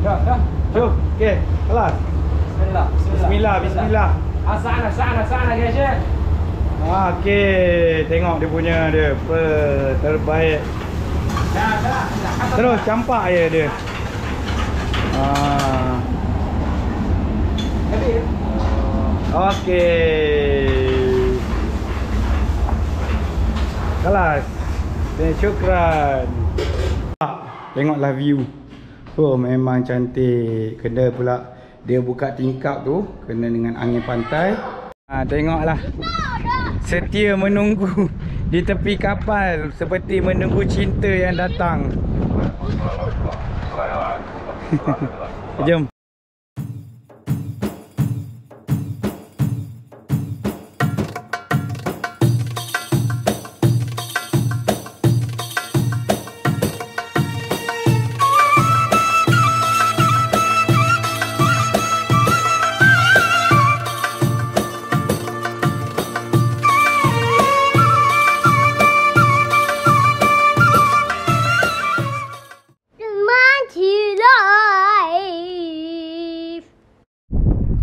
Dah, dah. Jom. Okey, kelas. Bismillah. Bismillah, bismillah. Sana guys ya. Okey, tengok dia punya dia. Terbaik. Dah. Terus campak je dia. Okey. Kelas. Dan syukran. Tengoklah view. Oh, memang cantik. Kena pula dia buka tingkap tu kena dengan angin pantai. Tengoklah. Setia menunggu di tepi kapal seperti menunggu cinta yang datang. Jom.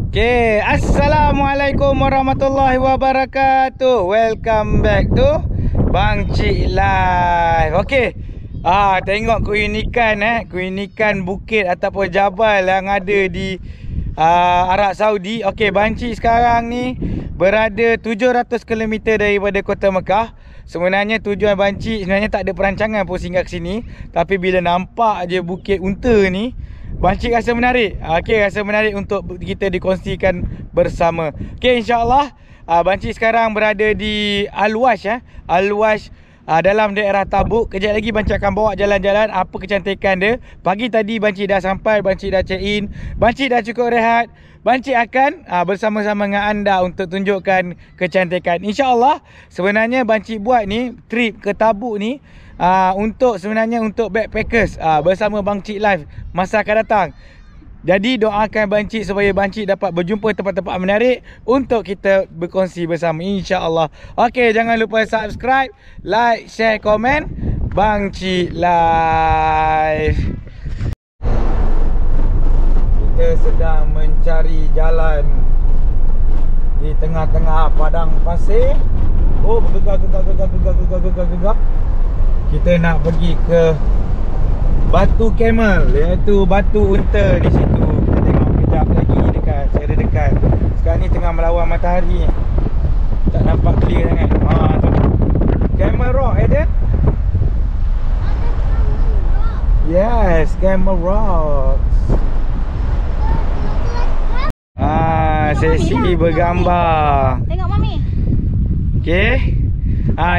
Okay, Assalamualaikum warahmatullahi wabarakatuh. Welcome back to Bang Cik Live. Okay, tengok keunikan bukit ataupun jabal yang ada di Arab Saudi. Okay, Bang Cik sekarang ni berada 700 km daripada kota Mekah. Sebenarnya tujuan Bang Cik sebenarnya tak ada perancangan pun singgah ke sini, tapi bila nampak je bukit unta ni, Bang Cik rasa menarik. Okey, rasa menarik untuk kita dikongsikan bersama. Okey, insya-Allah Bang Cik sekarang berada di Al-Wash Al-Wash dalam daerah Tabuk. Kejap lagi Bang Cik akan bawa jalan-jalan apa kecantikan dia. Pagi tadi Bang Cik dah sampai, Bang Cik dah check in, Bang Cik dah cukup rehat. Bang Cik akan bersama-sama dengan anda untuk tunjukkan kecantikan. Insya-Allah sebenarnya Bang Cik buat ni trip ke Tabuk ni sebenarnya untuk backpackers bersama Bang Cik Live masa akan datang. Jadi doakan Bang Cik supaya Bang Cik dapat berjumpa tempat-tempat menarik untuk kita berkongsi bersama, insya-Allah. Okey, jangan lupa subscribe, like, share, komen Bang Cik Live. Kita sedang mencari jalan di tengah-tengah padang pasir. Oh, bergegak. Kita nak pergi ke Batu Camel, iaitu batu unta di situ. Kita tengok kejap lagi dekat, secara dekat. Sekarang ni tengah melawan matahari. Tak nampak clear sangat. Tu. Camel Rock, Eden? Yes, Camel Rock. Sesi bergambar. Tengok Mami. Okey.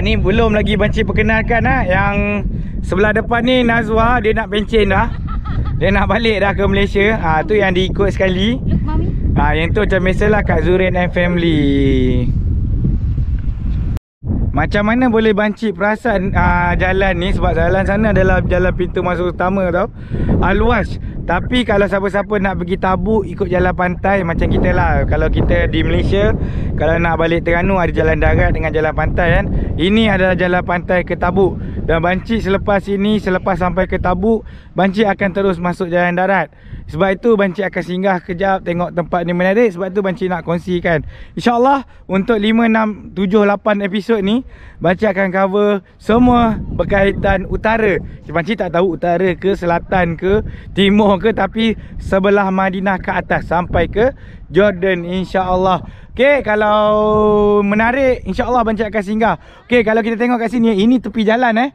Ni belum lagi Bang Cik perkenalkan yang sebelah depan ni Nazwa, dia nak pencen dah. Dia nak balik dah ke Malaysia. Tu yang diikut sekali. Look Mami. Yang tu macam biasalah Kak Zurin and family. Macam mana boleh Bang Cik perasan jalan ni, sebab jalan sana adalah jalan pintu masuk utama tau, Al-Wash. Tapi kalau siapa-siapa nak pergi Tabuk ikut jalan pantai macam kita lah. Kalau kita di Malaysia, kalau nak balik Terengganu ada jalan darat dengan jalan pantai kan. Ini adalah jalan pantai ke Tabuk. Dan Bang Cik selepas sampai ke Tabuk, Bang Cik akan terus masuk jalan darat. Sebab itu Bang Cik akan singgah kejap tengok tempat ni menarik. Sebab tu Bang Cik nak kongsikan. InsyaAllah untuk 5, 6, 7, 8 episod ni Bang Cik akan cover semua berkaitan utara. Bang Cik tak tahu utara ke, selatan ke, timur ke, tapi sebelah Madinah ke atas sampai ke Jordan, insya-Allah. Okey, kalau menarik insya-Allah Bang Cik akan singgah. Okey, kalau kita tengok kat sini, ini tepi jalan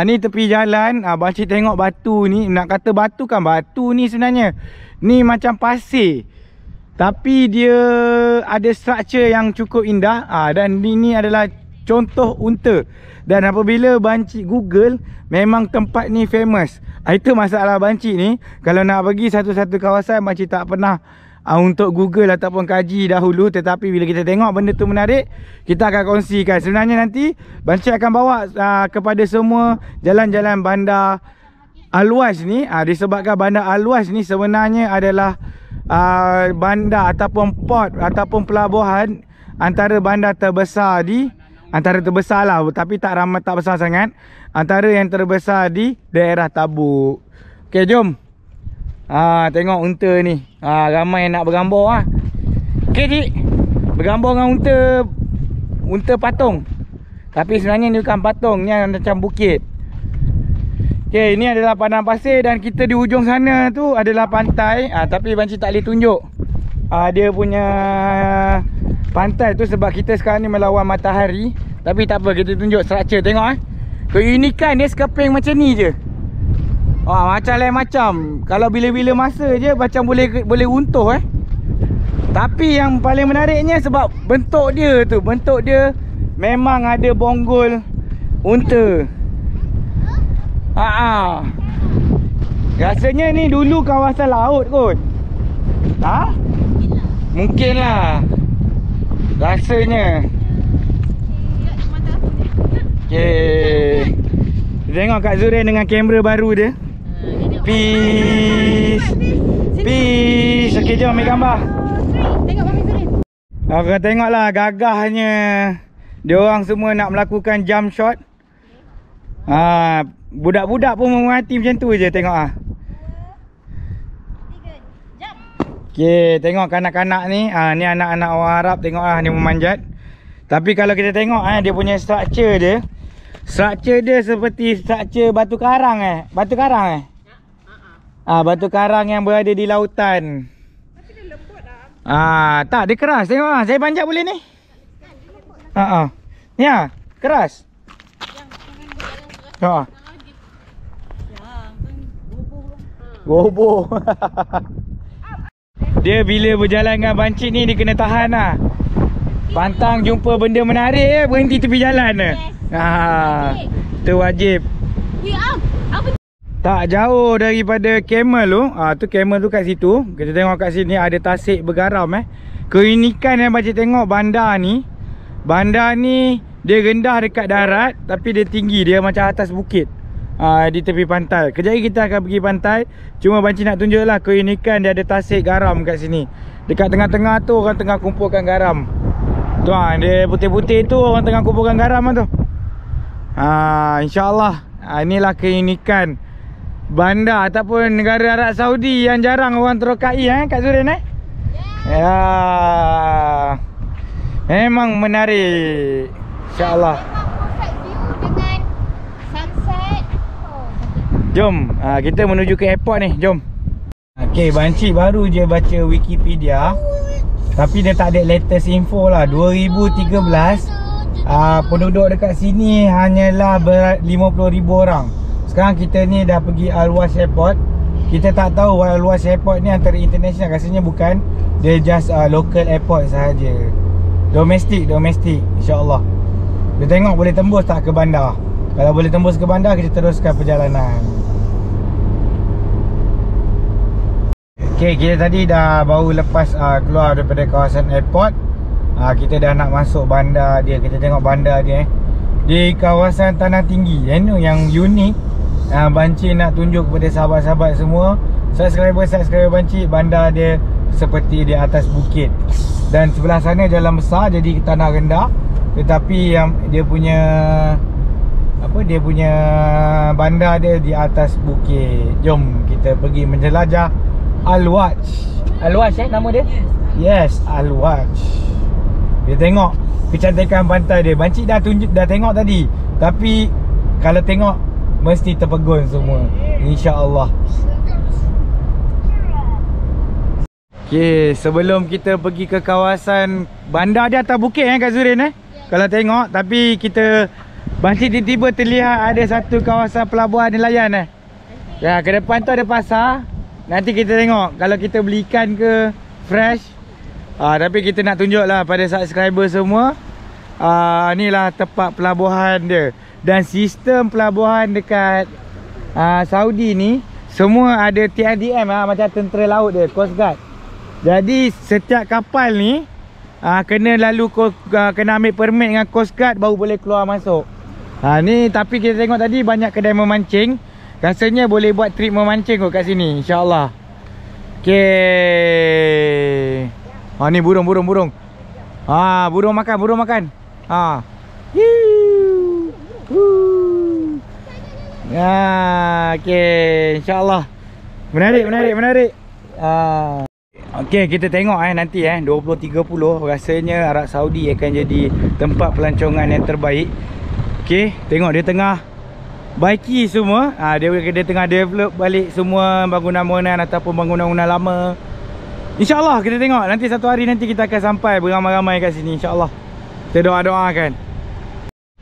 ni tepi jalan. Bang Cik tengok batu ni. Nak kata batu kan batu ni sebenarnya. Ni macam pasir, tapi dia ada struktur yang cukup indah. Dan ini adalah contoh unta. Dan apabila Bang Cik Google, memang tempat ni famous. Itu masalah Bang Cik ni, kalau nak pergi satu-satu kawasan, Bang Cik tak pernah untuk Google ataupun kaji dahulu. Tetapi bila kita tengok benda tu menarik, kita akan kongsikan. Sebenarnya nanti Bang Cik akan bawa kepada semua jalan-jalan bandar Al-Wash ni. Disebabkan bandar Al-Wash ni sebenarnya adalah bandar ataupun port ataupun pelabuhan antara bandar terbesar antara terbesar lah, tapi tak besar sangat. Antara yang terbesar di daerah Tabuk. Okey, jom. Tengok unta ni. Ramai nak bergambar ah. Okey cik. Bergambar dengan unta patung. Tapi sebenarnya ni bukan patung, ni macam bukit. Okey, ini adalah padang pasir dan kita di hujung sana tu adalah pantai. Tapi banci tak boleh tunjuk dia punya pantai tu sebab kita sekarang ni melawan matahari. Tapi tak apa, kita tunjuk structure. Tengok keunikan dia sekeping macam ni je. Macam lain macam. Kalau bila-bila masa je macam boleh runtuh Tapi yang paling menariknya sebab bentuk dia tu, bentuk dia memang ada bonggol unta. Rasanya ni dulu kawasan laut kot. Mungkin lah. Rasanya. Okay. Tengok Kak Zurin dengan kamera baru dia. Peace. Peace. Okay, jom ambil gambar. Tengok Mami Zurin. Kau tengoklah gagahnya. Diorang semua nak melakukan jump shot. Budak-budak pun mengerti macam tu je. Tengok 3, jump. Okay, tengok kanak-kanak ni. Ni anak-anak orang Arab. Tengoklah dia memanjat. Tapi kalau kita tengok dia punya structure dia. Structure dia seperti structure batu karang Batu karang batu karang yang berada di lautan. Tapi dia lembut lah. Tak, dia keras. Tengok saya panjat boleh ni. Ni keras. Goboh. Dia bila berjalan dengan bancik ni dia kena tahan lah. Pantang jumpa benda menarik berhenti tepi jalan itu wajib. Tak jauh daripada camel tu. Tu camel tu kat situ. Kita tengok kat sini ada tasik bergaram Keunikan yang bancik tengok bandar ni. Bandar ni dia rendah dekat darat tapi dia tinggi, dia macam atas bukit. Di tepi pantai. Kejap lagi kita akan pergi pantai. Cuma banci nak tunjuklah keunikan dia ada tasik garam kat sini. Dekat tengah-tengah tu orang tengah kumpulkan garam. Tu dia putih-putih tu orang tengah kumpulkan garam tu. InsyaAllah inilah keunikan bandar ataupun negara Arab Saudi yang jarang orang terokai Kak Zurin Memang menarik. InsyaAllah. Perfect view dengan sunset. Jom kita menuju ke airport ni. Jom. Okay, banci baru je baca Wikipedia. Tapi dia tak ada latest info lah. 2013 penduduk dekat sini hanyalah 50,000 orang. Sekarang kita ni dah pergi Al-Wash Airport. Kita tak tahu Al-Wash Airport ni antara international. Rasanya bukan. Dia just local airport sahaja. Domestik InsyaAllah. Kita tengok boleh tembus tak ke bandar. Kalau boleh tembus ke bandar, kita teruskan perjalanan. Okay, kita tadi dah baru lepas keluar daripada kawasan airport. Kita dah nak masuk bandar dia. Kita tengok bandar dia di kawasan tanah tinggi. Yang unik banci nak tunjuk kepada sahabat-sahabat semua, subscriber banci, bandar dia seperti di atas bukit. Dan sebelah sana jalan besar, jadi tanah rendah. Tetapi yang dia punya dia punya bandar dia di atas bukit. Jom kita pergi menjelajah Al-Wash. Al-Wash nama dia? Yes, Al-Wash. Kita tengok kecantikan pantai dia. Banci dah tengok tadi. Tapi kalau tengok mesti terpegun semua, InsyaAllah. Okay, sebelum kita pergi ke kawasan bandar dia atas bukit Kak Zurin Kalau tengok. Tapi kita banci tiba-tiba terlihat ada satu kawasan pelabuhan nelayan Ya, ke depan tu ada pasar. Nanti kita tengok kalau kita beli ikan ke fresh. Tapi kita nak tunjuk lah pada subscriber semua. Inilah tempat pelabuhan dia. Dan sistem pelabuhan dekat Saudi ni semua ada TRDM macam tentera laut dia, Coast Guard. Jadi setiap kapal ni kena kena ambil permit dengan Coast Guard baru boleh keluar masuk. Ni tapi kita tengok tadi banyak kedai memancing. Rasanya boleh buat trip memancing kot kat sini, InsyaAllah. Okay. Ni burung. Burung makan. Okay, InsyaAllah. Menarik. Okey, kita tengok nanti 2030 rasanya Arab Saudi akan jadi tempat pelancongan yang terbaik. Okey, tengok dia tengah baiki semua. Dia tengah develop balik semua bangunan-bangunan ataupun bangunan-bangunan lama. InsyaAllah kita tengok nanti satu hari nanti kita akan sampai beramai-ramai kat sini, insyaAllah. Kita doa-doakan.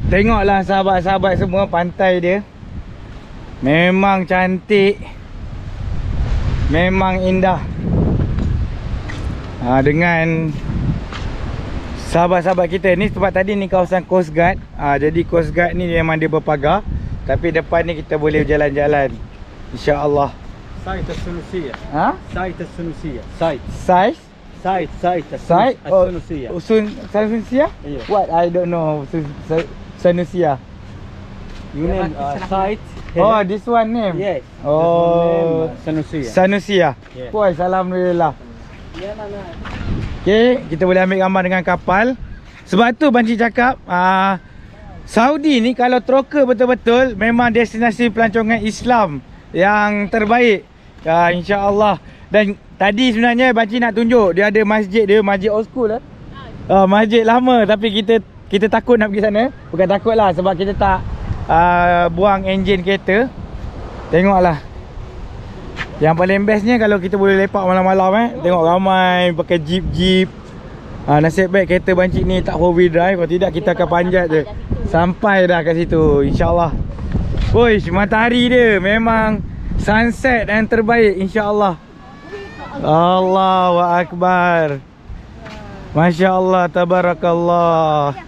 Tengoklah sahabat-sahabat semua, pantai dia memang cantik, memang indah. Dengan sahabat-sahabat kita ni, tempat tadi ni kawasan Coast Guard. Jadi Coast Guard ni memang dia berpagar, tapi depan ni kita boleh berjalan-jalan, insyaAllah. سايت الثنوسية. سايت الثنوسية. سايت الثنوسية. Sanusia? What? I don't know. Sanusia. You name site. Oh, this one name? Yes. Oh, Sanusia. Sanusia. Yeah. Puas, alhamdulillah. Okay, kita boleh ambil gambar dengan kapal. Sebab tu Banci cakap Saudi ni kalau teroka betul-betul memang destinasi pelancongan Islam yang terbaik, insya-Allah. Dan tadi sebenarnya Banci nak tunjuk dia ada masjid dia, masjid old school masjid lama, tapi kita takut nak pergi sana. Bukan takut lah, sebab kita tak buang enjin kereta. Tengoklah. Yang paling bestnya kalau kita boleh lepak malam-malam tengok ramai pakai jeep. Nasib baik kereta Banci ni tak 4-wheel drive, kalau tidak kita akan panjat je sampai dah kat situ, insya-Allah. Wuish, matahari dia memang sunset yang terbaik, insya-Allah. Allahu Akbar. Masya-Allah, tabarakallah.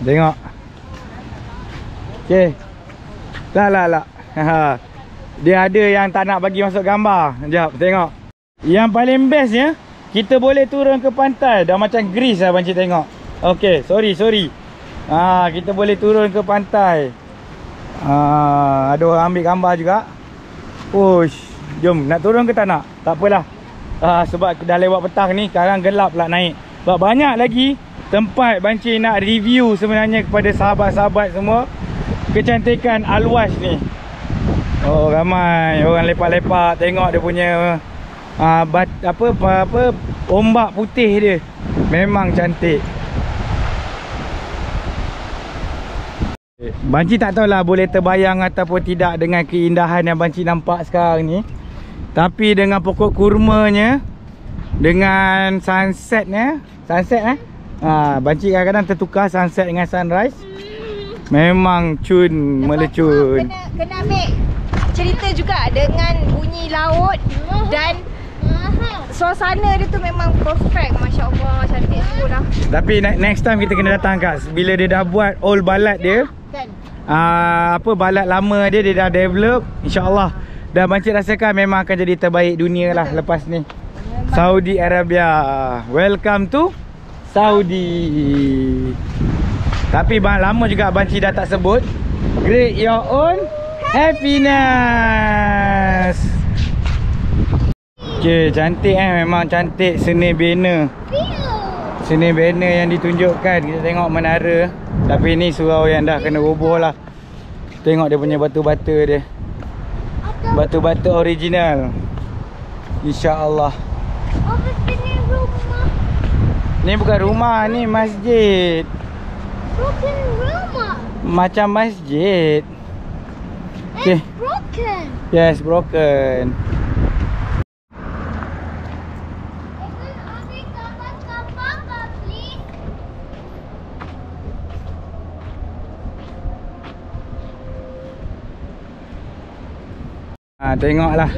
Tengok. Okey. La. Dia ada yang tak nak bagi masuk gambar. Sekejap, tengok. Yang paling bestnya, kita boleh turun ke pantai. Dah macam Greece lah Banci tengok. Okey, sorry. Kita boleh turun ke pantai. Ada orang ambil gambar juga. Ush, jom nak turun ke tak nak? Tak apalah. Sebab dah lewat petang ni, sekarang gelap pula naik. Sebab banyak lagi tempat Banci nak review sebenarnya kepada sahabat-sahabat semua. Kecantikan Al-Wash ni. Oh, ramai orang lepak-lepak tengok dia punya ombak putih dia. Memang cantik. Banci tak tahulah boleh terbayang ataupun tidak dengan keindahan yang Banci nampak sekarang ni. Tapi dengan pokok kurmanya, dengan sunsetnya, Banci kadang-kadang tertukar sunset dengan sunrise. Memang melecun. Kena ambil cerita juga dengan bunyi laut dan suasana dia tu memang perfect. Masya Allah, cantik semua lah. Tapi next time kita kena datang Kak, bila dia dah buat old balad dia kan? Balad lama dia dah develop, insya-Allah. Dan Banci rasakan memang akan jadi terbaik dunia lah lepas ni. Saudi Arabia. Welcome to Saudi. Tapi lama juga Banci dah tak sebut. Create your own happiness. Okay, cantik memang cantik seni banner. Seni banner yang ditunjukkan. Kita tengok menara. Tapi ni surau yang dah kena roboh lah. Tengok dia punya batu-batu dia. Batu-batu original. InsyaAllah. Ini rumah. Ni bukan rumah, ni masjid. Broken rumah. Macam masjid. Okay. Broken. Yes, broken. Tengoklah.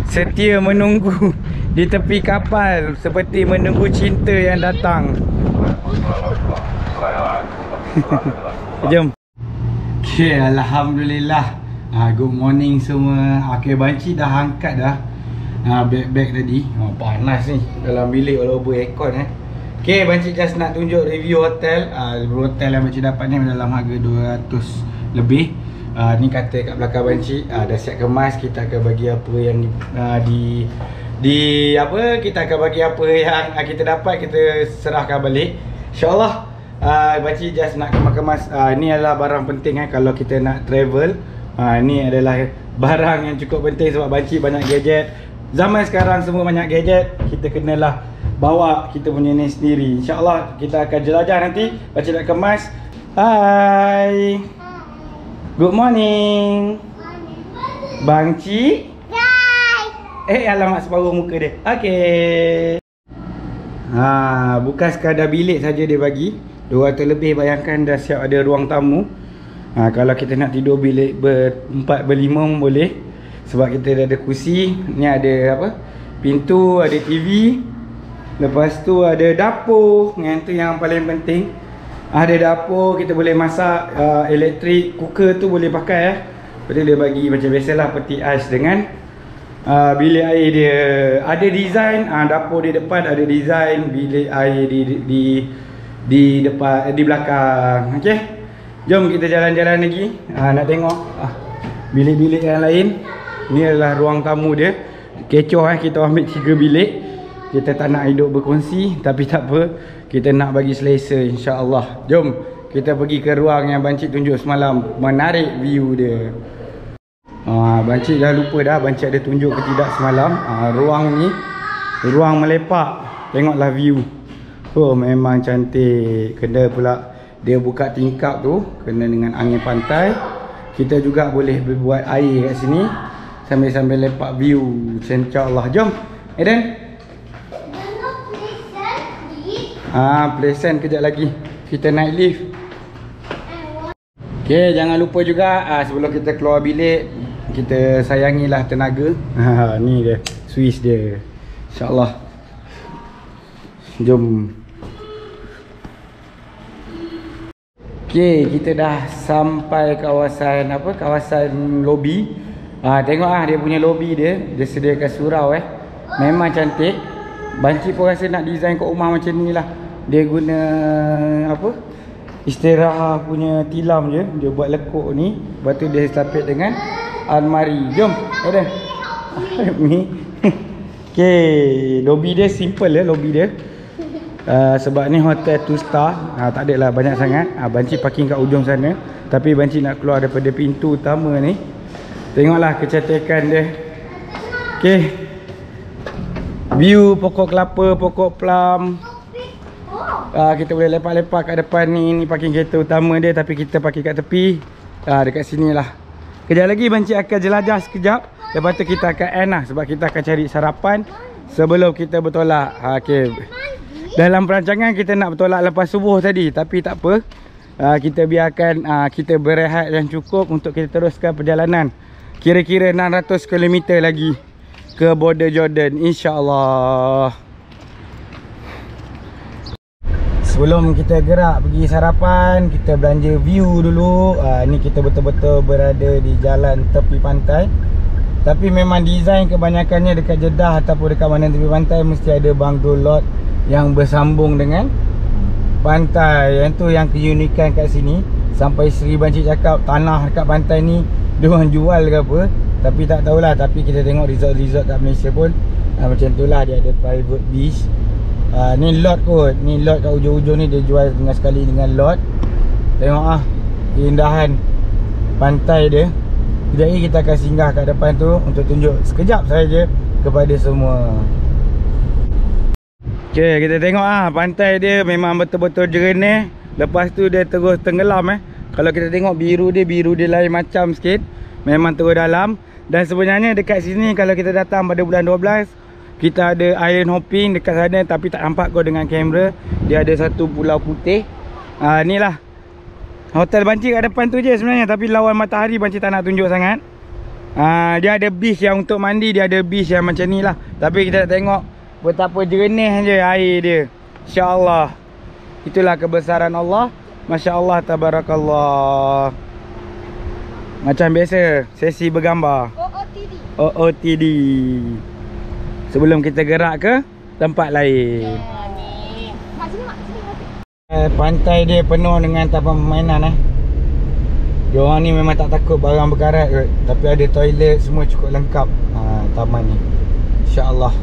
Setia menunggu di tepi kapal seperti menunggu cinta yang datang. Jom. Okay, alhamdulillah. Good morning semua. Okay, Banci dah angkat dah beg-beg tadi. Panas ni dalam bilik walaupun aircon Okay, Banci just nak tunjuk review hotel. Hotel yang Banci dapat ni dalam harga 200 lebih. Ni kata kat belakang Banci, dah siap kemas. Kita akan bagi apa yang kita akan bagi apa yang kita dapat, kita serahkan balik, InsyaAllah. Banci just nak kemas-kemas. Ni adalah barang penting kalau kita nak travel. Ni adalah barang yang cukup penting sebab banci banyak gadget. Zaman sekarang semua banyak gadget, kita kenalah bawa kita punya ni sendiri. InsyaAllah kita akan jelajah nanti. Banci nak kemas. Hai, good morning. Banci. Alamak separuh muka dia. Okey. Bukan sekadar bilik saja dia bagi. 200 lebih, bayangkan dah siap ada ruang tamu. Kalau kita nak tidur bilik ber-4 ber-5 boleh. Sebab kita dah ada kursi. Ni ada apa? Pintu, ada TV. Lepas tu ada dapur. Yang tu yang paling penting. Ada dapur, kita boleh masak. Elektrik, cooker tu boleh pakai. Lepas tu dia bagi macam biasalah peti ais dengan bilik air dia. Ada design, dapur di depan ada design, bilik air di depan, di belakang. Okey. Jom kita jalan-jalan lagi. Nak tengok bilik-bilik yang lain. Ni adalah ruang tamu dia. Kecoh kita ambil 3 bilik. Kita tak nak hidup berkongsi, tapi tak apa. Kita nak bagi selesa insya-Allah. Jom kita pergi ke ruang yang Bancik tunjuk semalam. Menarik view dia. Bancik dah lupa dah Bancik ada tunjuk ke tidak semalam. Ruang ni ruang melepak. Tengoklah view. Memang cantik. Kena pula dia buka tingkap tu, kena dengan angin pantai. Kita juga boleh buat air kat sini sambil-sambil lepak view. InsyaAllah. Jom Eden. Pleasant kejap lagi. Kita naik lift. Okay, jangan lupa juga sebelum kita keluar bilik, kita sayangilah tenaga. Ni dia, Swiss dia. InsyaAllah. Jom. Okay, kita dah sampai kawasan apa? Kawasan lobi. Tengok dia punya lobi dia. Dia sediakan surau Memang cantik. Bancik pun rasa nak design kat rumah macam ni lah. Dia guna apa? Istirahat punya tilam je. Dia buat lekuk ni. Lepas tu dia selapit dengan almari. Jom, ada. Ni. Okay, lobi dia simple lobi dia. Sebab ni hotel 2 star. Tak ada lah banyak sangat. Bancik parking kat ujung sana. Tapi Bancik nak keluar daripada pintu utama ni. Tengoklah kecantikan dia. Okay, view pokok kelapa, pokok plum. Kita boleh lepak-lepak kat depan ni. Ni parking kereta utama dia, tapi kita parking kat tepi. Dekat sini lah. Kejap lagi Bancik akan jelajah sekejap. Lepas tu kita akan end lah. Sebab kita akan cari sarapan sebelum kita bertolak. Okay, dalam perancangan kita nak bertolak lepas subuh tadi, tapi tak apa. Kita biarkan kita berehat yang cukup untuk kita teruskan perjalanan. Kira-kira 600 km lagi ke border Jordan, insya-Allah. Sebelum kita gerak pergi sarapan, kita belanja view dulu. Ni kita betul-betul berada di jalan tepi pantai. Tapi memang design kebanyakannya dekat Jeddah ataupun dekat mana tepi pantai mesti ada banglo lot yang bersambung dengan pantai. Yang tu yang keunikan kat sini. Sampai Sri Bancik cakap tanah dekat pantai ni diorang jual ke apa, tapi tak tahulah. Tapi kita tengok resort-resort kat Malaysia pun macam tu lah, dia ada private beach. Ni lot kot. Ni lot kat ujung-ujung ni dia jual dengan sekali dengan lot. Tengok keindahan pantai dia. Kejap ni kita akan singgah kat depan tu untuk tunjuk sekejap saja kepada semua. Okay, kita tengok pantai dia memang betul-betul jernih. Lepas tu dia terus tenggelam Kalau kita tengok biru dia lain macam sikit. Memang terus dalam. Dan sebenarnya dekat sini kalau kita datang pada bulan 12, kita ada island hopping dekat sana, tapi tak nampak kau dengan kamera. Dia ada satu pulau putih. Ni lah hotel Bancik kat depan tu je sebenarnya, tapi lawan matahari Bancik tak nak tunjuk sangat. Dia ada beach yang untuk mandi, dia ada beach yang macam ni lah. Tapi kita nak tengok betapa jernih je air dia. InsyaAllah. Itulah kebesaran Allah. Masya Allah, tabarakallah. Macam biasa, sesi bergambar OOTD. Sebelum kita gerak ke tempat lain. Mak sini, mak sini. Pantai dia penuh dengan taman permainan Diorang ni memang tak takut barang berkarat kot. Tapi ada toilet, semua cukup lengkap taman ni. InsyaAllah.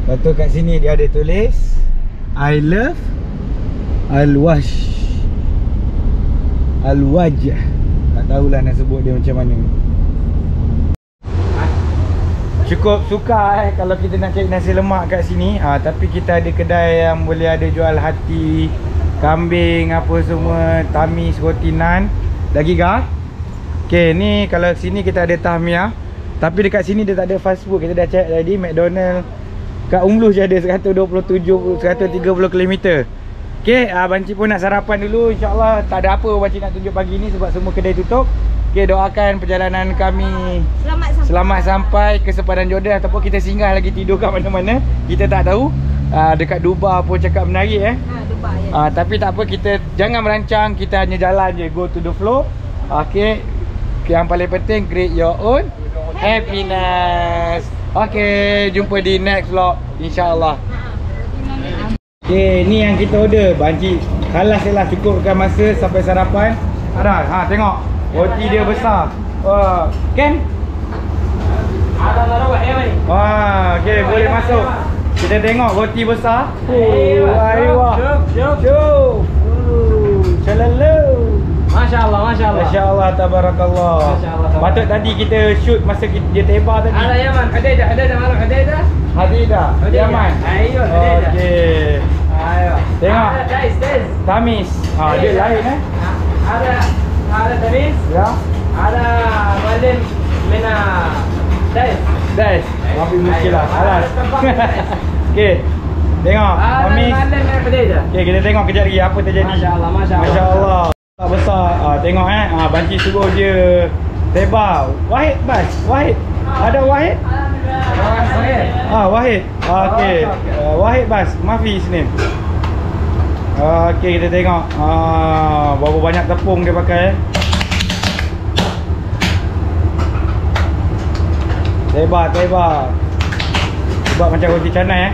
Lepas tu kat sini dia ada tulis I love Al-Waj. Tak tahulah nak sebut dia macam mana. Cukup suka kalau kita nak cari nasi lemak kat sini. Tapi kita ada kedai yang boleh ada jual hati kambing apa semua, tamis, roti nan, lagi gah. Okey, ni kalau sini kita ada tahmiah. Tapi dekat sini dia tak ada fast food. Kita dah check tadi, McDonald kat Umlu je ada 127 130 km. Okey, Banci pun nak sarapan dulu. InsyaAllah tak ada apa Banci nak tunjuk pagi ni sebab semua kedai tutup. Okey, doakan perjalanan kami selamat sampai ke sepadan Jordan ataupun kita singgah lagi tidur kat mana-mana. Kita tak tahu. Dekat Dubai pun cakap menarik Dubai ya. Tapi tak apa, kita jangan merancang, kita hanya jalan je, go to the flow. Okey. Yang paling penting create your own happiness. Okey, jumpa di next vlog insya-Allah. Okey, ni yang kita order. Banci kalas je lah, cukupkan masa sampai sarapan. Ada, tengok. Roti dia besar. Ken? Ada taruh ya ni. Okey, boleh masuk. Kita tengok roti besar. Ayuh. Jom. Calalu. Masya-Allah, masya-Allah. Masya-Allah, tabarakallah. Masya-Allah. Patut tadi kita shoot masa dia tebar tadi. Ada Yaman, ada malam, ada. Hadidah. Yaman. Ayuh, ada. Okey. Ayo. Tengok. Guys. Tamis. Dia lain Ada tamis. Ya. Ada Malin Mena. Dash. Maaf muskilah. Alas. Okey. Tengok. Tamis. Malin Mena beda. Okey, kita tengok kejap lagi apa terjadi. Masya-Allah, Masya-Allah. Besar. Tengok Banci suruh dia tebar. Wahid bas. Wahid. Ada Wahid? Wahid. Okey. Wahid bas. Mafi Isnin. Okey, kita tengok. Berapa banyak tepung dia pakai. Tebar. Buat macam roti canai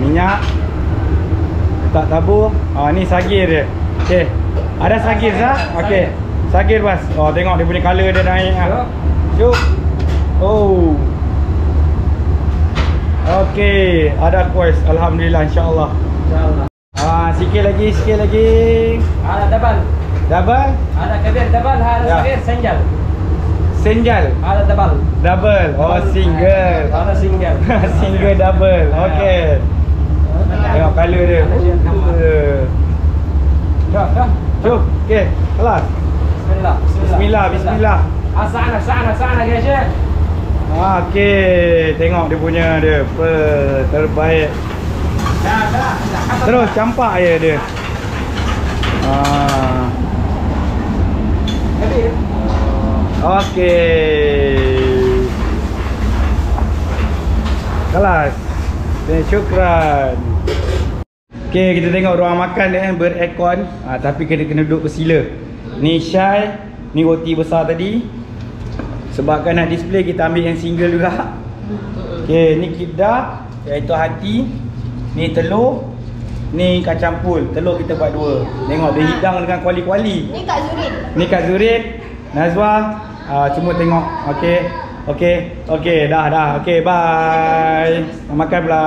minyak. Tak tabur. Ni sagir dia. Okey. Ada sagir sah? Okey. Sagir bas. Tengok dia punya color dia naik Syuk. Okey, ada kuas. Alhamdulillah, insya-Allah. Sikit lagi. Ada double. Ada kabir double, ada sagir senjal. Ada double. Single. Ada single. Single double. Okey. Tengok color dia. Dah. Syuk. Okey, kelas. Bismillah. Sana guys ya. Okey, tengok dia punya dia. Terbaik. Dah. Terus campak je dia. Okey. Kelas. Syukran. Okey, kita tengok ruang makan dia beraircon. Tapi kena duduk bersila. Ni Syai, ni roti besar tadi. Sebabkan nak display, kita ambil yang single juga. Okey, ni kibdah, iaitu hati. Ni telur. Ni kacang pul. Telur kita buat 2. Tengok dia hidang dengan kuali-kuali. Ni Kak Zurin. Nazwa. Cuma tengok. Okey, dah. Okey, bye. Makan pula.